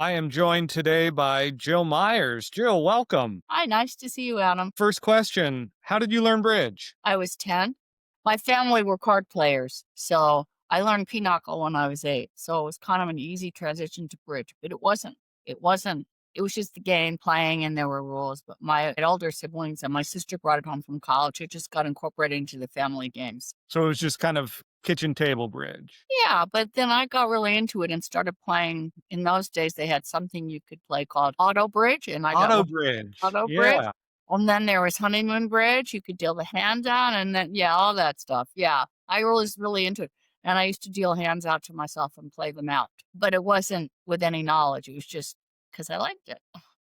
I am joined today by Jill Myers. Jill, welcome. Hi, nice to see you, Adam. First question. How did you learn bridge? I was 10. My family were card players, so I learned pinochle when I was 8. So it was kind of an easy transition to bridge, but it wasn't. It wasn't. It was just the game playing and there were rules. But my older siblings and my sister brought it home from college. It just got incorporated into the family games. So it was just kind of kitchen table bridge. Yeah, but then I got really into it and started playing. In those days, they had something you could play called Auto Bridge, and I got Auto bridge. Auto Bridge. Yeah. And then there was Honeymoon Bridge, you could deal the hand down and then yeah, all that stuff, yeah. I was really into it, and I used to deal hands out to myself and play them out, but it wasn't with any knowledge, it was just because I liked it.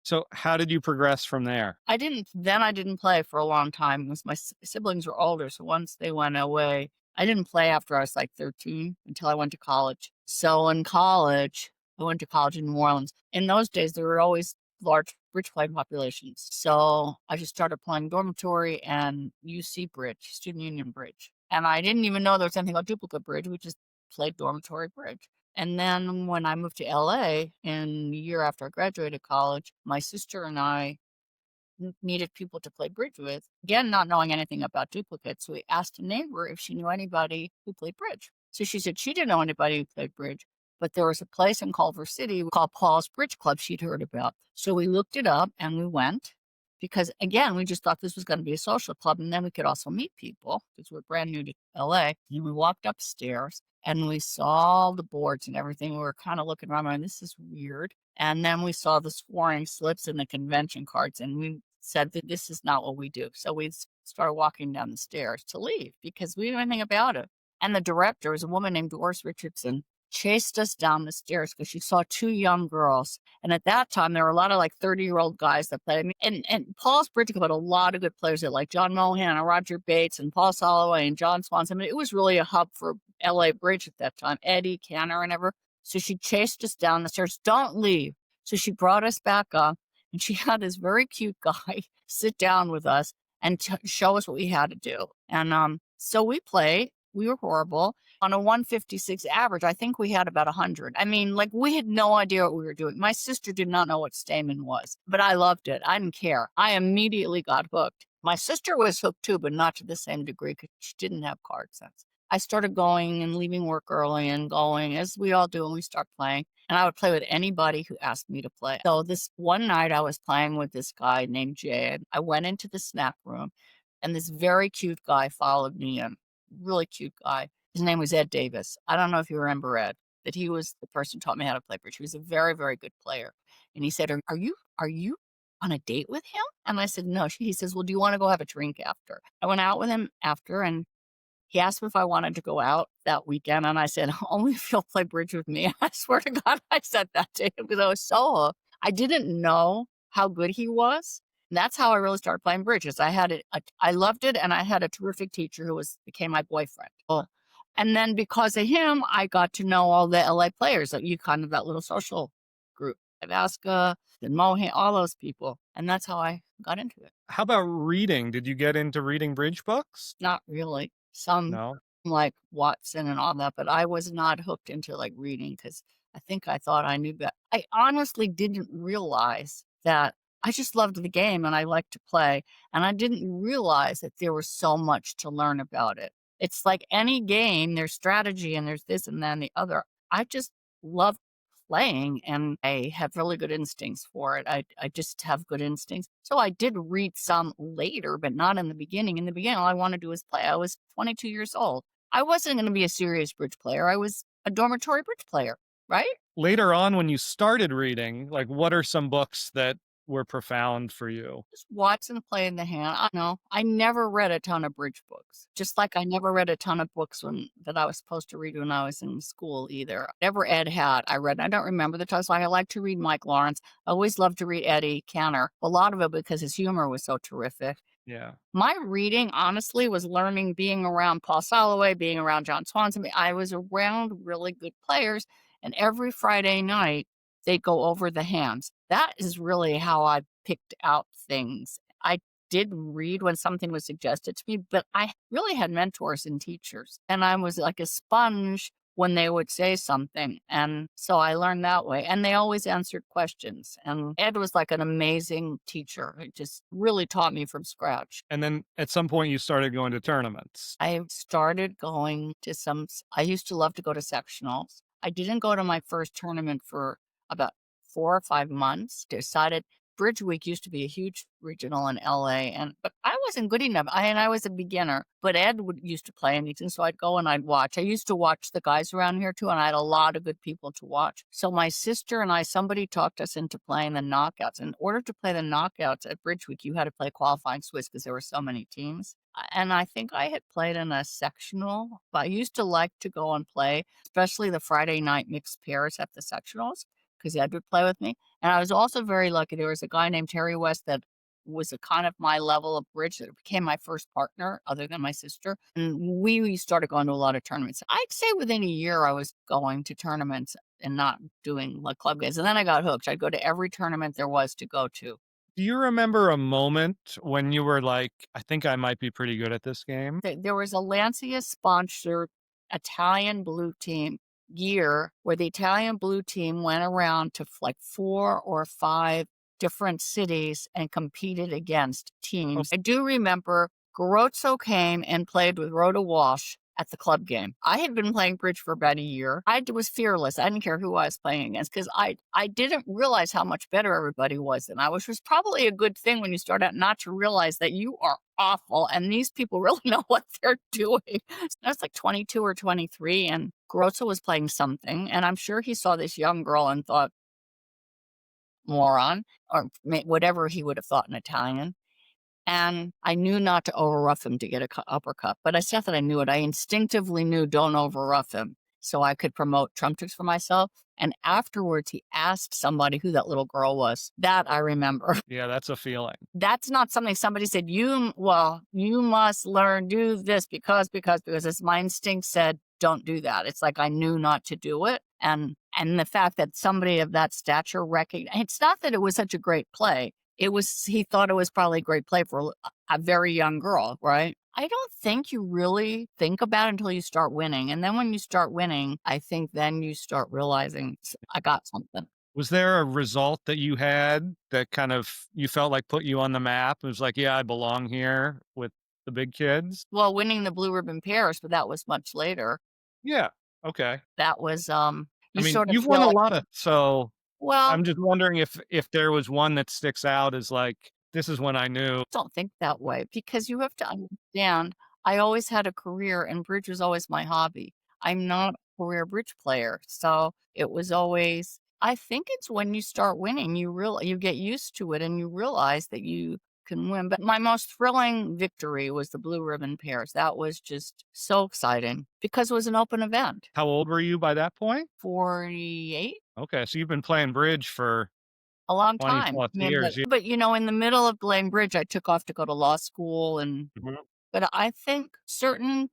So how did you progress from there? I didn't play for a long time, 'cause my siblings were older, so once they went away, I didn't play after I was, like, 13 until I went to college. So in college, I went to college in New Orleans. In those days, there were always large bridge playing populations, so I just started playing dormitory and UC bridge, Student Union Bridge, and I didn't even know there was anything called duplicate bridge, we just played dormitory bridge. And then when I moved to LA in the year after I graduated college, my sister and I needed people to play bridge with. Again, not knowing anything about duplicates, we asked a neighbor if she knew anybody who played bridge. So she said she didn't know anybody who played bridge, but there was a place in Culver City called Paul's Bridge Club she'd heard about. So we looked it up and we went because, again, we just thought this was going to be a social club and then we could also meet people because we're brand new to LA. And we walked upstairs and we saw the boards and everything. We were kind of looking around, going, this is weird. And then we saw the scoring slips and the convention cards, and we said that this is not what we do. So we started walking down the stairs to leave because we didn't know anything about it. And the director was a woman named Doris Richardson, chased us down the stairs because she saw two young girls. And at that time, there were a lot of like 30-year-old guys that played. And Paul's Bridge Club had a lot of good players there, like John Mohan and Roger Bates and Paul Soloway and John Swanson. I mean, it was really a hub for LA Bridge at that time, Eddie Canner and ever. So she chased us down the stairs. Don't leave. So she brought us back up and she had this very cute guy sit down with us and show us what we had to do. And so we played. We were horrible. On a 156 average, I think we had about 100. I mean, like, we had no idea what we were doing. My sister did not know what Stayman was, but I loved it. I didn't care. I immediately got hooked. My sister was hooked too, but not to the same degree because she didn't have card sense. I started going and leaving work early and going, as we all do when we start playing. And I would play with anybody who asked me to play. So this one night I was playing with this guy named Jay. I went into the snack room and this very cute guy followed me in. Really cute guy. His name was Ed Davis. I don't know if you remember Ed, but he was the person who taught me how to play bridge. He was a very, very good player. And he said, Are you on a date with him? And I said, No. He says, Well, do you want to go have a drink after? I went out with him after and he asked me if I wanted to go out that weekend, and I said, "Only if you'll play bridge with me." I swear to God, I said that to him because I was so hooked. I didn't know how good he was. And that's how I really started playing bridge. Is I had it, I loved it, and I had a terrific teacher who became my boyfriend. Oh. And then because of him, I got to know all the LA players, like you kind of that little social group, Alaska, and Mohan, all those people, and that's how I got into it. How about reading? Did you get into reading bridge books? Not really. Some No. like Watson and all that, but I was not hooked into, like, reading because I think I thought I knew that. I honestly didn't realize that I just loved the game and I liked to play, and I didn't realize that there was so much to learn about it. It's like any game, there's strategy and there's this and then the other. I just love playing and I have really good instincts for it. I just have good instincts. So I did read some later, but not in the beginning. In the beginning, all I wanted to do was play. I was 22 years old. I wasn't going to be a serious bridge player. I was a dormitory bridge player, right? Later on, when you started reading, like what are some books that were profound for you? Just Watson play in the hand. I know. I never read a ton of bridge books. Just like I never read a ton of books that I was supposed to read when I was in school either. Whatever Ed had, I read. I don't remember the titles. Like I like to read Mike Lawrence. I always loved to read Eddie Canner. A lot of it because his humor was so terrific. Yeah. My reading, honestly, was learning being around Paul Soloway, being around John Swanson. I was around really good players, and every Friday night they go over the hands. That is really how I picked out things. I did read when something was suggested to me, but I really had mentors and teachers, and I was like a sponge when they would say something. And so I learned that way. And they always answered questions. And Ed was like an amazing teacher. He just really taught me from scratch. And then at some point you started going to tournaments. I started going to I used to love to go to sectionals. I didn't go to my first tournament for about 4 or 5 months. Decided Bridge Week used to be a huge regional in LA, but I wasn't good enough. I was a beginner, but Ed used to play anything, so I'd go and I'd watch. I used to watch the guys around here too, and I had a lot of good people to watch. So my sister and I, somebody talked us into playing the knockouts. In order to play the knockouts at Bridge Week, you had to play qualifying Swiss because there were so many teams. And I think I had played in a sectional, but I used to like to go and play, especially the Friday night mixed pairs at the sectionals, because Ed would play with me. And I was also very lucky. There was a guy named Terry West that was a kind of my level of bridge that became my first partner other than my sister. And we started going to a lot of tournaments. I'd say within a year I was going to tournaments and not doing like club games. And then I got hooked. I'd go to every tournament there was to go to. Do you remember a moment when you were like, I think I might be pretty good at this game? There was a Lancia sponsored Italian blue team year where the Italian blue team went around to like 4 or 5 different cities and competed against teams. I do remember Garozzo came and played with Rhoda Walsh at the club game. I had been playing bridge for about a year. I was fearless. I didn't care who I was playing against because I didn't realize how much better everybody was than I was, which was probably a good thing when you start out, not to realize that you are awful and these people really know what they're doing. So I was like 22 or 23 and Garozzo was playing something. And I'm sure he saw this young girl and thought, moron, or whatever he would have thought in Italian. And I knew not to overrough him to get a uppercut, but it's not that I knew it. I instinctively knew don't overrough him so I could promote trump tricks for myself. And afterwards, he asked somebody who that little girl was. That I remember. Yeah, that's a feeling. That's not something somebody said, you must learn, do this because it's my instinct said, don't do that. It's like I knew not to do it. And the fact that somebody of that stature recognized, it's not that it was such a great play. He thought it was probably a great play for a very young girl, right? I don't think you really think about it until you start winning. And then when you start winning, I think then you start realizing I got something. Was there a result that you had that kind of you felt like put you on the map? It was like, yeah, I belong here with the big kids. Well, winning the Blue Ribbon Paris, but that was much later. Yeah. Okay. That was, I you mean, sort of you've won feel a like, lot of, so well, I'm just wondering if there was one that sticks out as like, this is when I knew. don't think that way because you have to understand, I always had a career and bridge was always my hobby. I'm not a career bridge player. So it was always, I think it's when you start winning, you get used to it and you realize that you can win. But my most thrilling victory was the Blue Ribbon Pairs. That was just so exciting because it was an open event. How old were you by that point? 48. Okay, so you've been playing bridge for A long 20 time. plus Yeah, years. but, in the middle of playing bridge, I took off to go to law school Mhm. but I think certain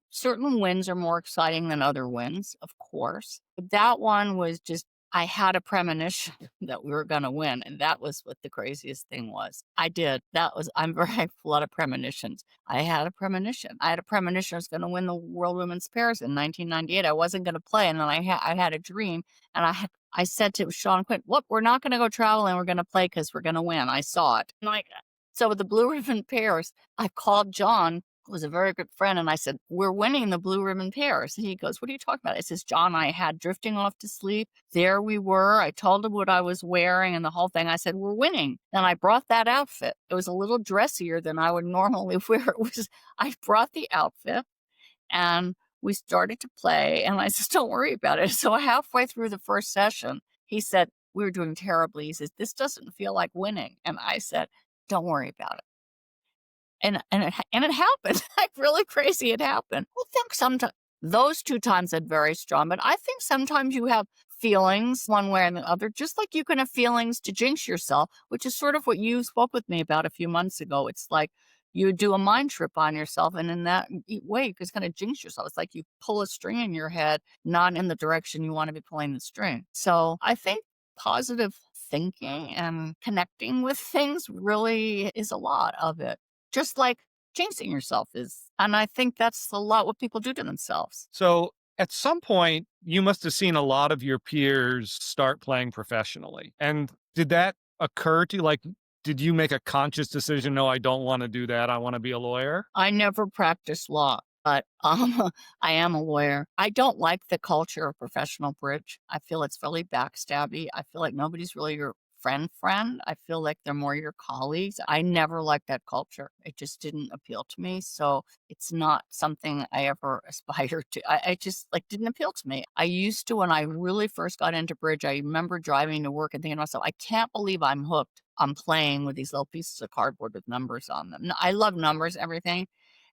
wins are more exciting than other wins, of course. But that one was just I had a premonition that we were gonna win, and that was what the craziest thing was. I did. I'm very I have a lot of premonitions. I had a premonition. I had a premonition I was gonna win the World Women's Pairs in 1998. I wasn't gonna play, and then I had a dream, and I said to Sean Quinn, "Look, we're not gonna go traveling. We're gonna play because we're gonna win." I saw it. So with the Blue Ribbon Pairs, I called John, who was a very good friend, and I said, "We're winning the Blue Ribbon Pairs." And he goes, "What are you talking about?" I says, "John, I had drifting off to sleep. There we were. I told him what I was wearing and the whole thing. I said, we're winning." And I brought that outfit. It was a little dressier than I would normally wear. I brought the outfit and we started to play. And I said, "Don't worry about it." So halfway through the first session, he said, we were doing terribly. He says, "This doesn't feel like winning." And I said, "Don't worry about it." And it happened. Like really crazy, it happened. I think sometimes those 2 times are very strong, but I think sometimes you have feelings one way or the other, just like you can have feelings to jinx yourself, which is sort of what you spoke with me about a few months ago. It's like you do a mind trip on yourself, and in that way, you just kind of jinx yourself. It's like you pull a string in your head, not in the direction you want to be pulling the string. So I think positive thinking and connecting with things really is a lot of it. Just like jinxing yourself is. And I think that's a lot what people do to themselves. So At some point, you must have seen a lot of your peers start playing professionally. And did that occur to you? Like, did you make a conscious decision? No, I don't want to do that. I want to be a lawyer. I never practiced law, but, I am a lawyer. I don't like the culture of professional bridge. I feel it's really backstabby. I feel like nobody's really your friend. I feel like they're more your colleagues. I never liked that culture. It just didn't appeal to me, so it's not something I ever aspired to. I just, like, didn't appeal to me. I used to when I really first got into bridge, I remember driving to work and thinking to myself, "I can't believe I'm hooked on playing with these little pieces of cardboard with numbers on them." I love numbers, everything,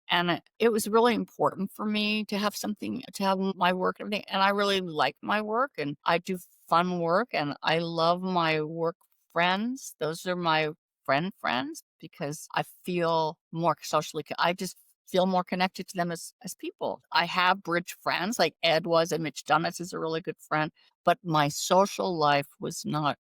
and it was really important for me to have something to have my work and everything, and I really like my work, and I do fun work, and I love my work friends. Those are my friends because I feel more socially I just feel more connected to them as people. I have bridge friends like Ed was, and Mitch Dunnis is a really good friend, but my social life was not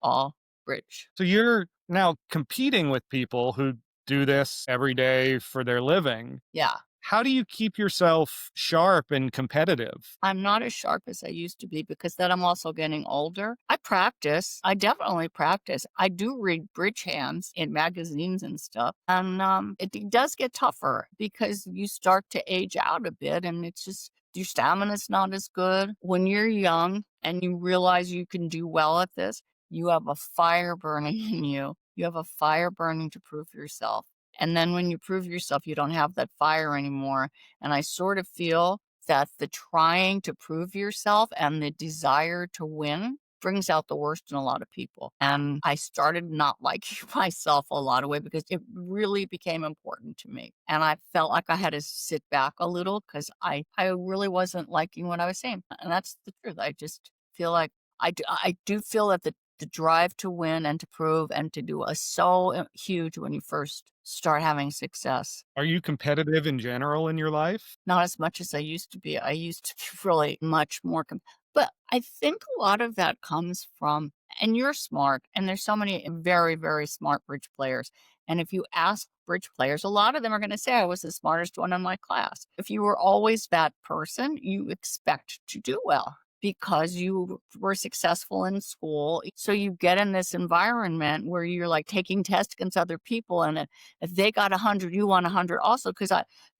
all bridge. So you're now competing with people who do this every day for their living. Yeah. How do you keep yourself sharp and competitive? I'm not as sharp as I used to be because then I'm also getting older. I practice. I definitely practice. I do read bridge hands in magazines and stuff. And it does get tougher because you start to age out a bit and it's just your stamina's not as good. When you're young and you realize you can do well at this, you have a fire burning in you. You have a fire burning to prove yourself. And then when you prove yourself, you don't have that fire anymore. And I sort of feel that the trying to prove yourself and the desire to win brings out the worst in a lot of people. And I started not liking myself a lot of way because it really became important to me. And I felt like I had to sit back a little because I really wasn't liking what I was saying. And that's the truth. I just feel like I do feel that the drive to win and to prove and to do is so huge when you first start having success. Are you competitive in general in your life? Not as much as I used to be. I used to be really much more but I think a lot of that comes from and you're smart, and there's so many very, very smart bridge players. And if you ask bridge players, a lot of them are going to say I was the smartest one in my class. If you were always that person, you expect to do well because you were successful in school. So you get in this environment where you're like taking tests against other people. And if they got 100, you want 100 also. Because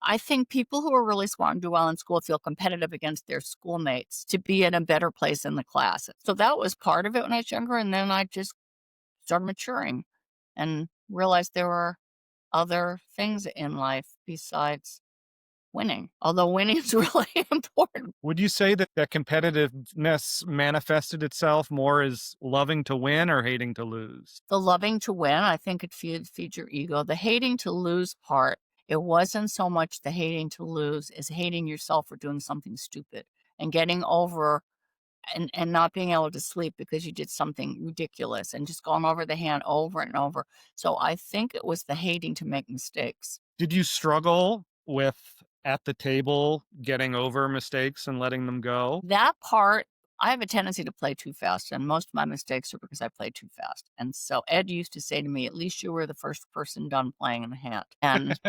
I think people who are really smart and do well in school feel competitive against their schoolmates to be in a better place in the class. So that was part of it when I was younger. And then I just started maturing and realized there were other things in life besides winning, although winning is really important. Would you say that that competitiveness manifested itself more as loving to win or hating to lose? The loving to win, I think it feeds your ego. The hating to lose part, it wasn't so much the hating to lose as hating yourself for doing something stupid and getting over and not being able to sleep because you did something ridiculous and just going over the hand over and over. So I think it was the hating to make mistakes. Did you struggle with at the table getting over mistakes and letting them go? That part, I have a tendency to play too fast, and most of my mistakes are because I play too fast. And so Ed used to say to me, "At least you were the first person done playing in the hand." And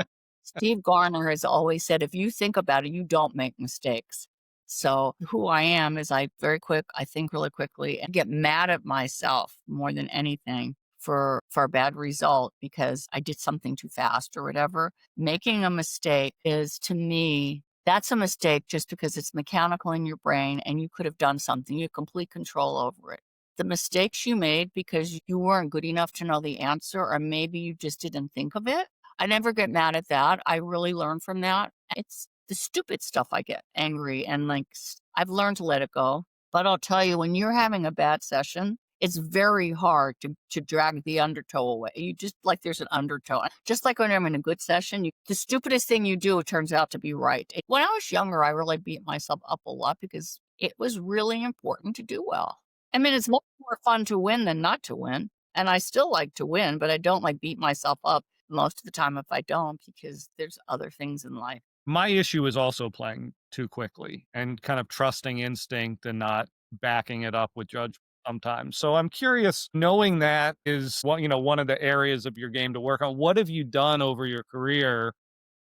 Steve Garner has always said, "If you think about it, you don't make mistakes." So who I am is I very quick, I think really quickly and get mad at myself more than anything for a bad result because I did something too fast or whatever. Making a mistake is to me, that's a mistake just because it's mechanical in your brain and you could have done something. You have complete control over it. The mistakes you made because you weren't good enough to know the answer, or maybe you just didn't think of it. I never get mad at that. I really learn from that. It's the stupid stuff I get angry and like I've learned to let it go. But I'll tell you, when you're having a bad session, it's very hard to drag the undertow away. You just like there's an undertow. Just like when I'm in a good session, the stupidest thing you do turns out to be right. When I was younger, I really beat myself up a lot because it was really important to do well. I mean, it's much more fun to win than not to win. And I still like to win, but I don't like beat myself up most of the time if I don't because there's other things in life. My issue is also playing too quickly and kind of trusting instinct and not backing it up with judgment sometimes. So I'm curious, knowing that is one of the areas of your game to work on. What have you done over your career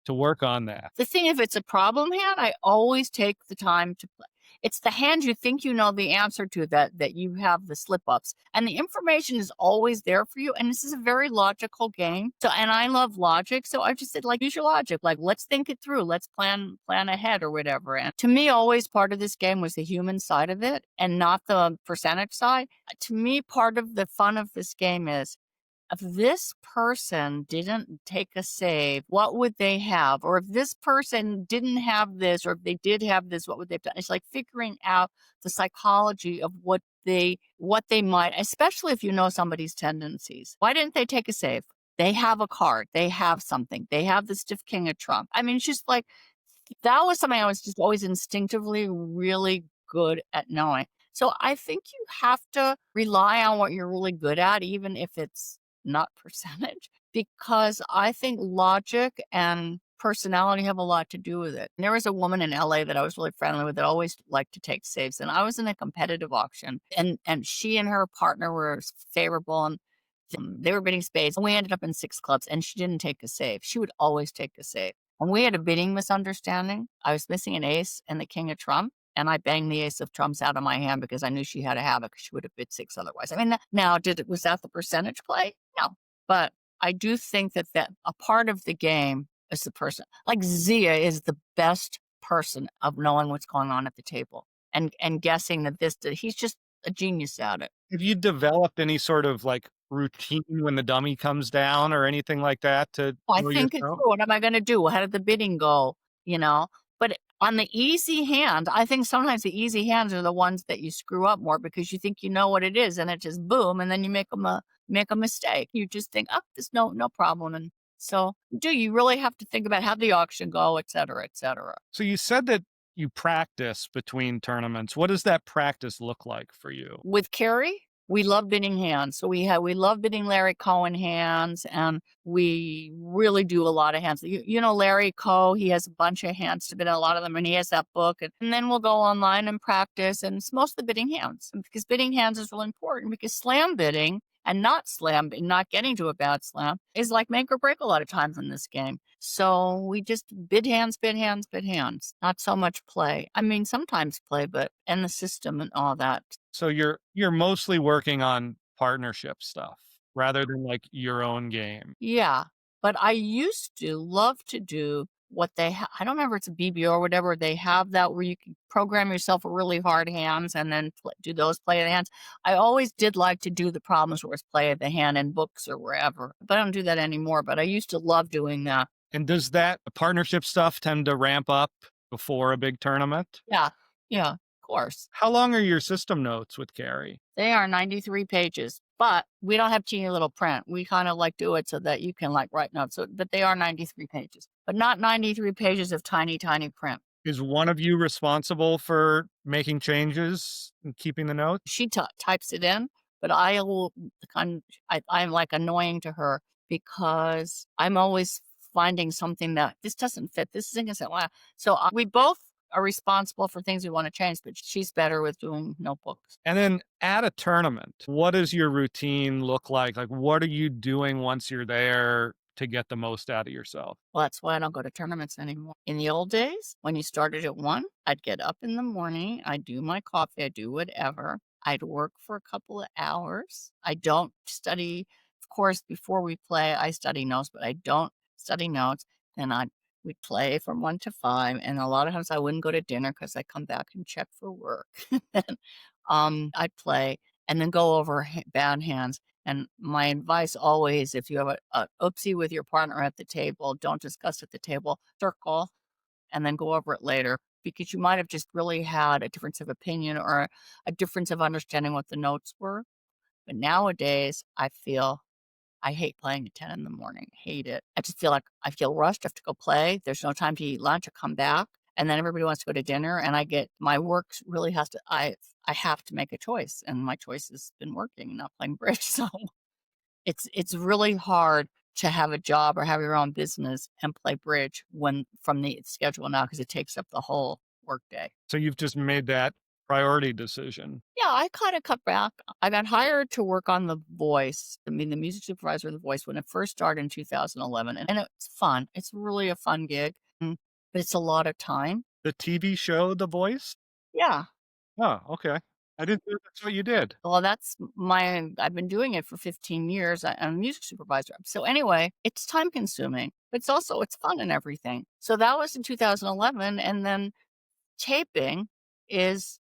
to work on that. The thing, if it's a problem hand, I always take the time to play. It's the hand you think you know the answer to that you have the slip ups, and the information is always there for you. And this is a very logical game. So, and I love logic, so I just said like use your logic. Like let's think it through. Let's plan ahead or whatever. And to me, always part of this game was the human side of it, and not the percentage side. To me, part of the fun of this game is if this person didn't take a save, what would they have? Or if this person didn't have this, or if they did have this, what would they've done? It's like figuring out the psychology of what they might, especially if you know somebody's tendencies. Why didn't they take a save? They have a card, they have something, they have the stiff king of trump. I mean, it's just like that was something I was just always instinctively really good at knowing. So I think you have to rely on what you're really good at, even if it's not percentage, because I think logic and personality have a lot to do with it. There was a woman in LA that I was really friendly with that always liked to take saves. And I was in a competitive auction, and she and her partner were favorable, and they were bidding spades. And we ended up in six clubs, and she didn't take a save. She would always take a save. And we had a bidding misunderstanding. I was missing an ace and the king of trump, and I banged the ace of trumps out of my hand because I knew she had to have it because she would have bid six otherwise. I mean, now was that the percentage play? No, but I do think that a part of the game is the person. Like Zia is the best person of knowing what's going on at the table and guessing that he's just a genius at it. Have you developed any sort of like routine when the dummy comes down or anything like that to I know think it's yourself? true. What am I gonna do? How did the bidding go? You know? But on the easy hand, I think sometimes the easy hands are the ones that you screw up more because you think you know what it is and it just boom, and then you make a mistake. You just think, oh, there's no problem. And so do you really have to think about how the auction go, et cetera, et cetera. So you said that you practice between tournaments. What does that practice look like for you? With Carrie, we love bidding hands. So we love bidding Larry Cohen hands, and we really do a lot of hands. You know Larry Coe, he has a bunch of hands to bid, a lot of them, and he has that book. And then we'll go online and practice, and it's mostly bidding hands. And because bidding hands is really important, because slam bidding and not getting to a bad slam is like make or break a lot of times in this game. So we just bid hands, bid hands, bid hands. Not so much play. I mean, sometimes play, but and the system and all that. So you're mostly working on partnership stuff rather than like your own game. Yeah, but I used to love to do what I don't remember if it's a BBO or whatever, they have that where you can program yourself with really hard hands and then do those play of the hands. I always did like to do the problems where it's play of the hand in books or wherever, but I don't do that anymore, but I used to love doing that. And does that partnership stuff tend to ramp up before a big tournament? Yeah, yeah, of course. How long are your system notes with Carrie? They are 93 pages, but we don't have teeny little print. We kind of like do it so that you can like write notes. So, but they are 93 pages, but not 93 pages of tiny, tiny print. Is one of you responsible for making changes and keeping the notes? She types it in, but I will I'm like annoying to her because I'm always finding something that this doesn't fit. This isn't gonna wow. So we both are responsible for things we want to change, but she's better with doing notebooks. And then at a tournament, what does your routine look like? Like, what are you doing once you're there to get the most out of yourself? Well, that's why I don't go to tournaments anymore. In the old days, when you started at 1, I'd get up in the morning, I'd do my coffee, I'd do whatever. I'd work for a couple of hours. I don't study. Of course, before we play, I study notes, but I don't study notes. Then we'd play from 1 to 5, and a lot of times I wouldn't go to dinner because I come back and check for work. Then, I'd play and then go over bad hands. And my advice always, if you have a oopsie with your partner at the table, don't discuss at the table, circle, and then go over it later because you might have just really had a difference of opinion or a difference of understanding what the notes were. But nowadays, I hate playing at 10 in the morning. Hate it. I just feel like I feel rushed. I have to go play. There's no time to eat lunch or come back. And then everybody wants to go to dinner. And my work really has to, I have to make a choice. And my choice has been working, not playing bridge. So it's really hard to have a job or have your own business and play bridge when from the schedule now because it takes up the whole workday. So you've just made that priority decision. Yeah, I kind of cut back. I got hired to work on The Voice. I mean, the music supervisor of The Voice when it first started in 2011, and it's fun. It's really a fun gig, but it's a lot of time. The TV show The Voice? Yeah. Oh, okay. I didn't know that's what you did. Well, I've been doing it for 15 years. I'm a music supervisor. So anyway, it's time consuming, but it's fun and everything. So that was in 2011. And then taping is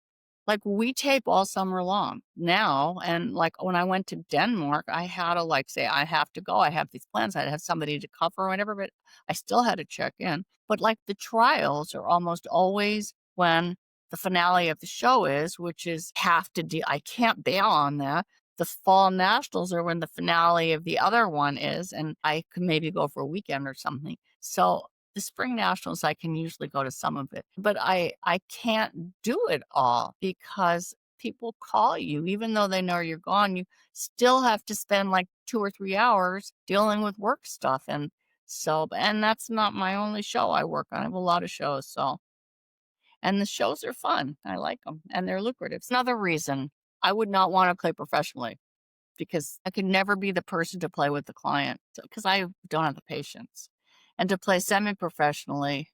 like we tape all summer long now. And like when I went to Denmark, I had to like say, I have to go. I have these plans. I have somebody to cover or whatever, but I still had to check in. But like the trials are almost always when the finale of the show is, which is I can't bail on that. The fall nationals are when the finale of the other one is, and I could maybe go for a weekend or something. So the spring nationals, I can usually go to some of it, but I can't do it all because people call you, even though they know you're gone. You still have to spend like 2 or 3 hours dealing with work stuff, and that's not my only show I work on. I have a lot of shows, and the shows are fun. I like them, and they're lucrative. It's another reason I would not want to play professionally because I could never be the person to play with the client because I don't have the patience. And to play semi-professionally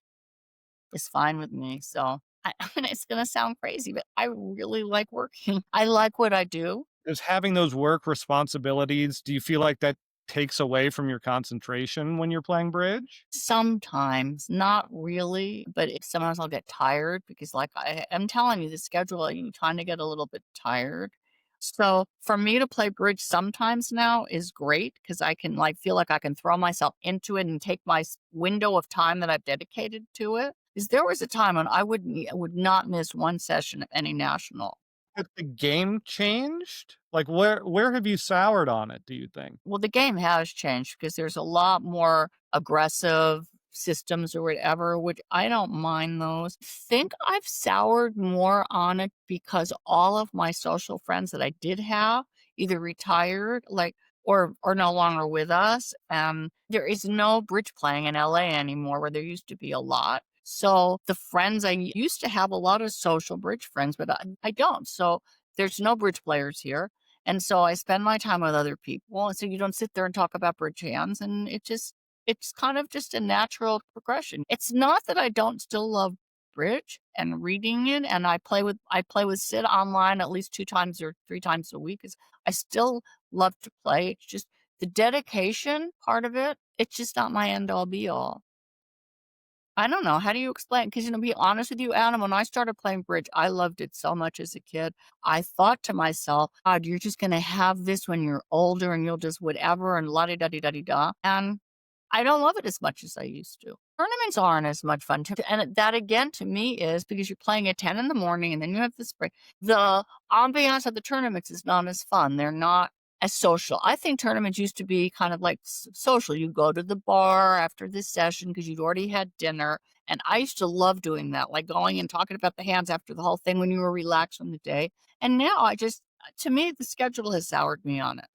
is fine with me. So I mean, it's going to sound crazy, but I really like working. I like what I do. Is having those work responsibilities, do you feel like that takes away from your concentration when you're playing bridge? Sometimes, not really, but sometimes I'll get tired because, like I'm telling you, the schedule, you kind of get a little bit tired. So for me to play bridge sometimes now is great because I can like feel like I can throw myself into it and take my window of time that I've dedicated to it. Because there was a time when I would not miss one session of any national. Has the game changed? Like, where have you soured on it, do you think? Well, the game has changed because there's a lot more aggressive systems or whatever, which I don't mind those. Think I've soured more on it because all of my social friends that I did have either retired, like or no longer with us. There is no bridge playing in LA anymore where there used to be a lot. So the friends I used to have a lot of social bridge friends, but I don't. So there's no bridge players here. And so I spend my time with other people. And so you don't sit there and talk about bridge hands. And it's kind of just a natural progression. It's not that I don't still love bridge and reading it. And I play with Sid online at least 2 times or 3 times a week. 'Cause I still love to play. It's just the dedication part of it. It's just not my end all be all. I don't know. How do you explain? Because, to be honest with you, Adam, when I started playing bridge, I loved it so much as a kid. I thought to myself, God, you're just going to have this when you're older and you'll just whatever and la di da di da di da. And I don't love it as much as I used to. Tournaments aren't as much fun. That again to me is because you're playing at 10 in the morning and then you have the spring. The ambiance of the tournaments is not as fun. They're not as social. I think tournaments used to be kind of like social. You go to the bar after this session because you'd already had dinner. And I used to love doing that, like going and talking about the hands after the whole thing when you were relaxed from the day. And now to me, the schedule has soured me on it.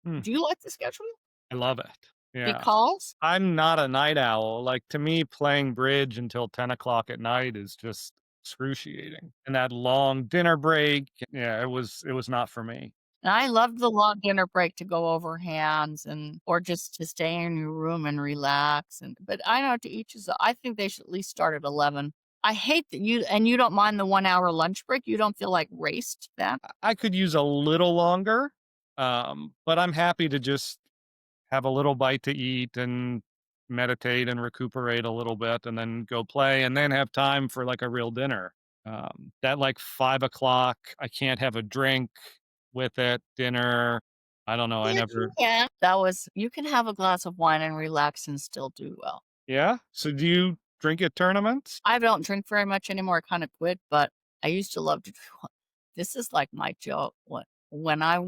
Hmm, Do you like the schedule? I love it. Yeah. Because I'm not a night owl. Like, to me, playing bridge until 10 o'clock at night is just excruciating. And that long dinner break, yeah, it was not for me. and I loved the long dinner break to go over hands or just to stay in your room and relax, but I know to each his I think they should at least start at 11. I hate that you don't mind the 1 hour lunch break, you don't feel like raced then? I could use a little longer, but I'm happy to just have a little bite to eat and meditate and recuperate a little bit and then go play and then have time for like a real dinner. That like 5 o'clock, I can't have a drink with it, dinner. I don't know. I Yes, never, you can. You can have a glass of wine and relax and still do well. yeah. So do you drink at tournaments? I don't drink very much anymore, I kinda quit, but I used to love to this is like my joke. When I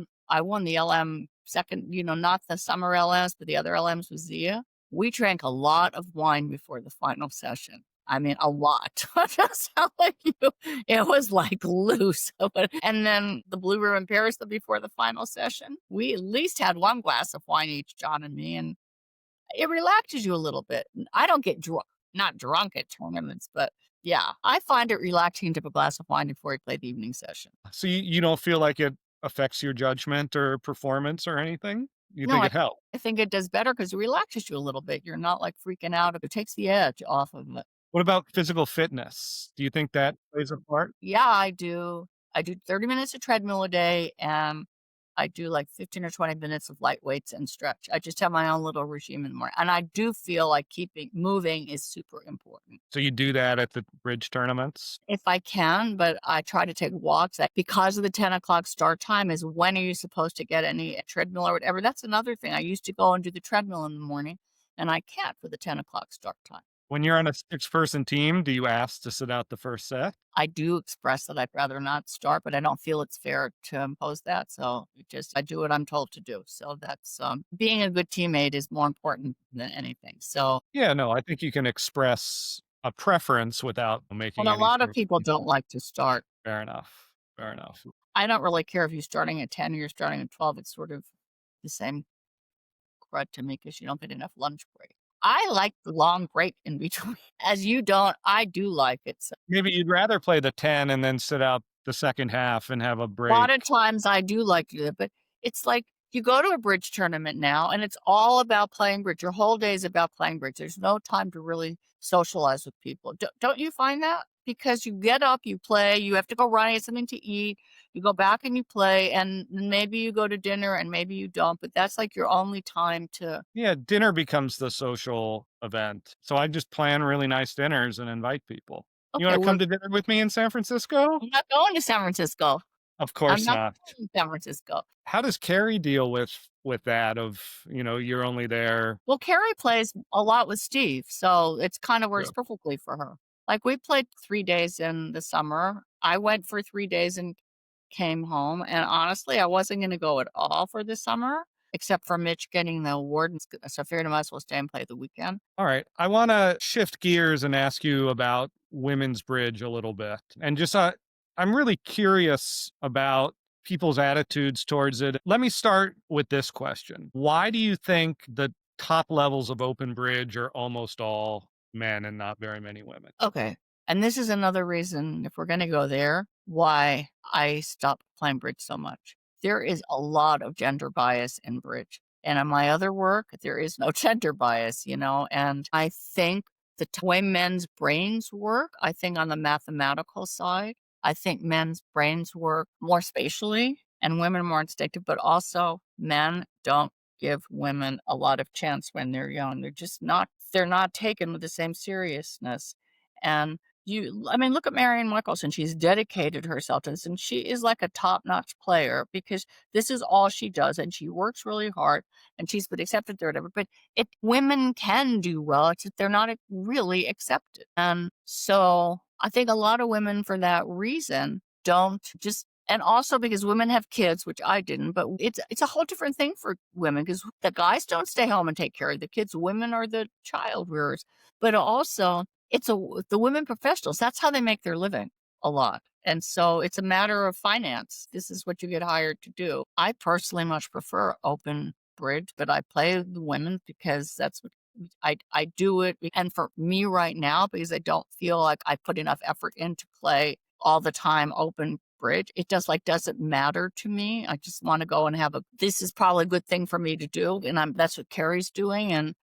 won the LM second, not the summer LMs, but the other LMs with Zia, we drank a lot of wine before the final session. I mean, a lot. Just telling you, it was like loose. And then the Blue Ribbon Paris before the final session, we at least had 1 glass of wine each, John and me, and it relaxes you a little bit. I don't get drunk, not drunk at tournaments, but Yeah, I find it relaxing to have a glass of wine before I play the evening session. So you don't feel like it affects your judgment or performance or anything? You No, think I it helps? I think it does better because it relaxes you a little bit. You're not, like, freaking out. It takes the edge off of it. What about physical fitness? Do you think that plays a part? Yeah, I do. I do 30 minutes of treadmill a day, and I do, like, 15 or 20 minutes of light weights and stretch. I just have my own little regime in the morning, and I do feel like keeping moving is super important. So you do that at the bridge tournaments? If I can, but I try to take walks, because of the 10 o'clock start time is when are you supposed to get any treadmill or whatever. That's another thing. I used to go and do the treadmill in the morning, and I can't for the 10 o'clock start time. When you're on a six-person team, do you ask to sit out the first set? I do express that I'd rather not start, but I don't feel it's fair to impose that. So I do what I'm told to do. So that's being a good teammate is more important than anything. So, Yeah, no, I think you can express a preference without and making a any lot of sort of people don't like to start. fair enough. Fair enough. I don't really care if you're starting at 10 or you're starting at 12. It's sort of the same crud to me because you don't get enough lunch break. I like the long break in between. As you don't, I do like it. So Maybe you'd rather play the 10 and then sit out the second half and have a a lot break. of times I do like to do that, but it's like you go to a bridge tournament now and it's all about playing bridge. Your whole day is about playing bridge. There's no time to really socialize with people. Don't you find that? Because you get up, you play, you have to go run, get something to eat, you go back and you play, and maybe you go to dinner and maybe you don't, but that's like your only time to. Yeah, dinner becomes the social event. So I just plan really nice dinners and invite people. You Okay, wanna well, come to dinner with me in San Francisco? I'm not going to San Francisco. Of I'm course not not. going to San Francisco. How does Carrie deal with that of, you're only there. Well, Carrie plays a lot with Steve, so it's kind of Yeah. works perfectly for her. Like, we played 3 days in the summer. I went for 3 days and came home, and honestly, I wasn't gonna go at all for the summer, except for Mitch getting the award, and so I figured I might as well stay and play the weekend. All right. I wanna shift gears and ask you about women's bridge a little bit. And just, I'm really curious about people's attitudes towards it. Let me start with this question. Why do you think the top levels of open bridge are almost all men and not very many women? Okay, and this is another reason, if we're gonna go there, why I stopped playing bridge so much. There is a lot of gender bias in bridge, and in my other work, there is no gender bias, and I think the way men's brains work, I think on the mathematical side, I think men's brains work more spatially and women more instinctive, but also men don't give women a lot of chance when they're young. They're not taken with the same seriousness. And I mean, look at Marianne Mickelson. She's dedicated herself to this, and she is like a top-notch player because this is all she does, and she works really hard, and she's been accepted there, whatever. But women can do well, it's that they're not really accepted. And so I think a lot of women, for that reason, don't just. And also because women have kids, which I didn't, but it's a whole different thing for women because the guys don't stay home and take care of the kids. Women are the child rearers, but also the women professionals, that's how they make their living a lot. And so it's a matter of finance. This is what you get hired to do. I personally much prefer open bridge, but I play the women because that's what I do it. And for me right now, because I don't feel like I put enough effort in to play all the time open bridge, doesn't matter to me. I just want to go and this is probably a good thing for me to do. And that's what Carrie's doing. And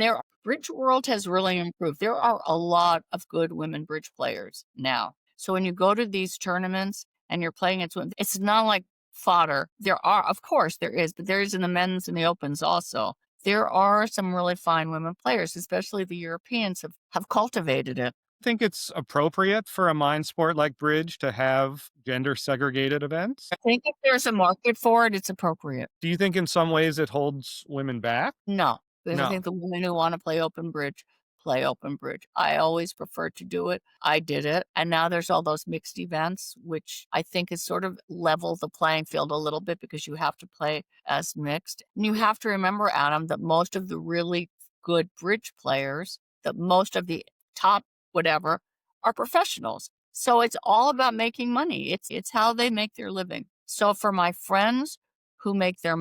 their bridge world has really improved. There are a lot of good women bridge players now. So when you go to these tournaments and you're playing it's not like fodder. Of course there is, but there is in the men's and the opens also. There are some really fine women players, especially the Europeans have cultivated it. Think it's appropriate for a mind sport like bridge to have gender segregated events? I think if there's a market for it, it's appropriate. Do you think in some ways it holds women back? No, because I No. think the women who wanna play open bridge, play open bridge. I always preferred to do it. I did it, and now there's all those mixed events, which I think is sort of level the playing field a little bit because you have to play as mixed. And you have to remember, Adam, that most of the really good bridge players, that most of the top whatever, are professionals. So it's all about making money. It's how they make their living. So for my friends who make their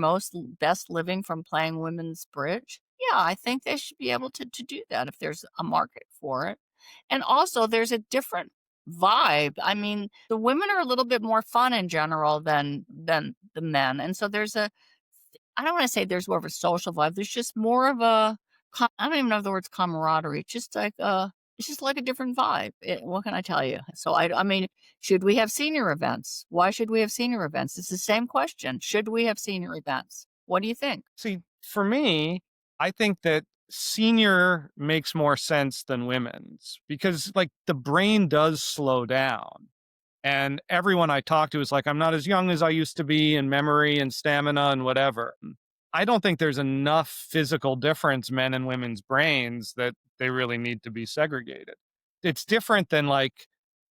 best living from playing women's bridge, yeah, I think they should be able to do that if there's a market for it. And also there's a different vibe. I mean, the women are a little bit more fun in general than the men. And so there's a I don't wanna say there's more of a social vibe. There's just more of a I don't even know if the word's camaraderie. It's just like a different vibe. What can I tell you? So I mean, should we have senior events? Why should we have senior events? It's the same question. Should we have senior events? What do you think? See, for me, I think that senior makes more sense than women's because, like, the brain does slow down. And everyone I talk to is like, I'm not as young as I used to be in memory and stamina and whatever. I don't think there's enough physical difference men and women's brains that they really need to be segregated. It's different than like,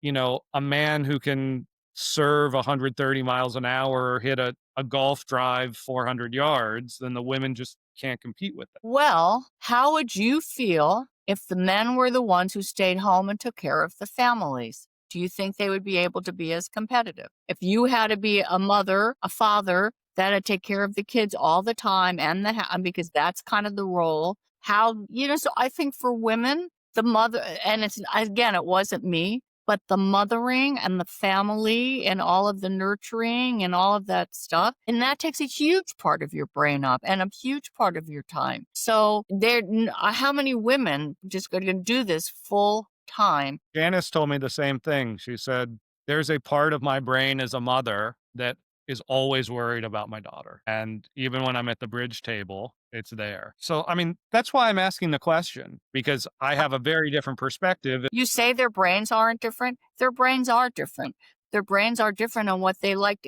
a man who can serve 130 miles an hour or hit a golf drive 400 yards, then the women just can't compete with it. Well, how would you feel if the men were the ones who stayed home and took care of the families? Do you think they would be able to be as competitive? If you had to be a mother, a father that had to take care of the kids all the time and because that's kind of the role. So I think for women, the mother, and it's again, it wasn't me, but the mothering and the family and all of the nurturing and all of that stuff, and that takes a huge part of your brain up and a huge part of your time. So how many women just going to do this full time? Janice told me the same thing. She said, there's a part of my brain as a mother that is always worried about my daughter. And even when I'm at the bridge table, it's there. So, I mean, that's why I'm asking the question because I have a very different perspective. You say their brains aren't different. Their brains are different. Their brains are different on what they like.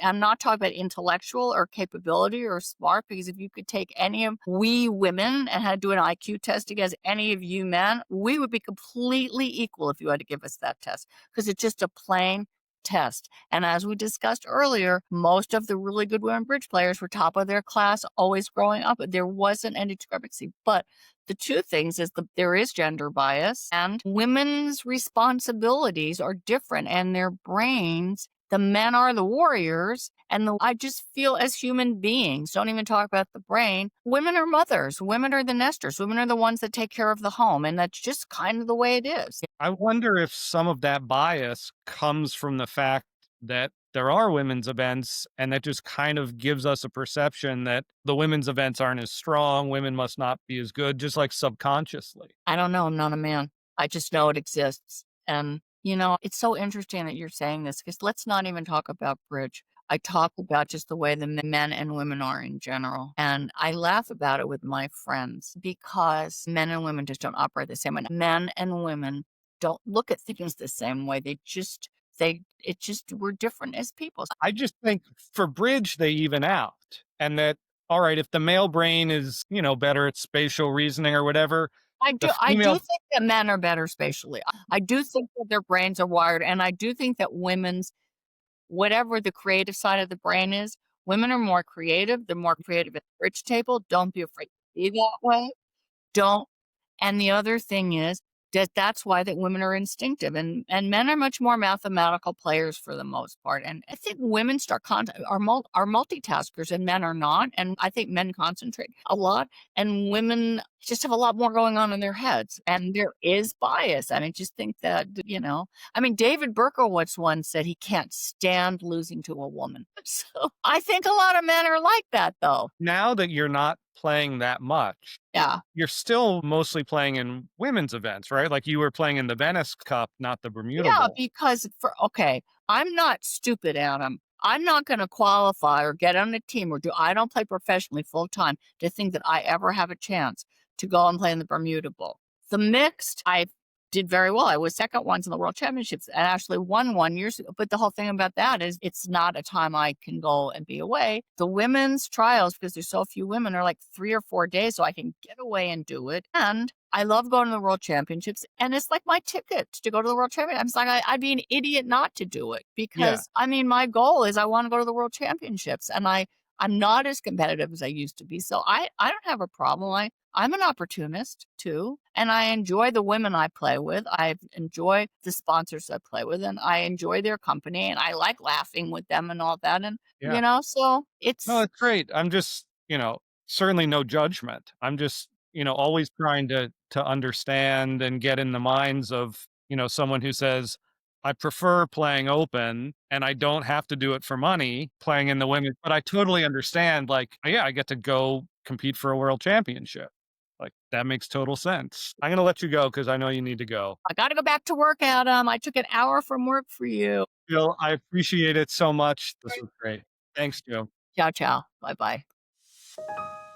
I'm not talking about intellectual or capability or smart, because if you could take any of we women and had to do an IQ test against any of you men, we would be completely equal if you had to give us that test, because it's just a plain test. And as we discussed earlier, most of the really good women bridge players were top of their class, always growing up. There wasn't any discrepancy. But the two things is there is gender bias, and women's responsibilities are different, and their brains, the men are the warriors, and I just feel as human beings, don't even talk about the brain, women are mothers, women are the nesters, women are the ones that take care of the home, and that's just kind of the way it is. I wonder if some of that bias comes from the fact that there are women's events and that just kind of gives us a perception that the women's events aren't as strong, women must not be as good, just like subconsciously. I don't know, I'm not a man. I just know it exists. And, it's so interesting that you're saying this, because let's not even talk about bridge. I talk about just the way the men and women are in general. And I laugh about it with my friends because men and women just don't operate the same way. Men and women don't look at things the same way. We're different as people. I just think for bridge, they even out. And that, all right, if the male brain is, better at spatial reasoning or whatever, the I do female, think that men are better spatially. I do think that their brains are wired, and I do think that women's, whatever the creative side of the brain is, women are more creative. They're more creative at the bridge table. Don't be afraid to be that way. Don't. And the other thing is that's why that women are instinctive, and men are much more mathematical players for the most part. And I think women are multitaskers and men are not. And I think men concentrate a lot and women just have a lot more going on in their heads. And there is bias. And I just think that, David Berkowitz once said he can't stand losing to a woman. So I think a lot of men are like that, though. now that you're not playing that much, Yeah. you're still mostly playing in women's events, right? Like you were playing in the Venice Cup, not the Bermuda Yeah, Bowl. because I'm not stupid, Adam. I'm not going to qualify or get on a team I don't play professionally full time to think that I ever have a chance to go and play in the Bermuda Bowl. The mixed, I did very well. I was second once in the World Championships and actually won 1 year ago. But the whole thing about that is it's not a time I can go and be away. The women's trials, because there's so few women, are like 3 or 4 days, so I can get away and do it. And I love going to the World Championships, and it's like my ticket to go to the World Championships. I'm like, I'd be an idiot not to do it Yeah. because, my goal is I want to go to the World Championships, and I'm not as competitive as I used to be. So I don't have a problem. I'm an opportunist too, and I enjoy the women I play with. I enjoy the sponsors I play with, and I enjoy their company, and I like laughing with them and all that. And, Yeah. so No, it's, it's great. I'm just, certainly no judgment. I'm just, always trying to understand and get in the minds of, someone who says, I prefer playing open and I don't have to do it for money playing in the women, but I totally understand, like, yeah, I get to go compete for a world championship. Like, that makes total sense. I'm gonna let you go because I know you need to go. I got to go back to work, Adam. I took an hour from work for you. Jill, I appreciate it so much. This was great. Thanks, Joe. Ciao, ciao. Bye bye.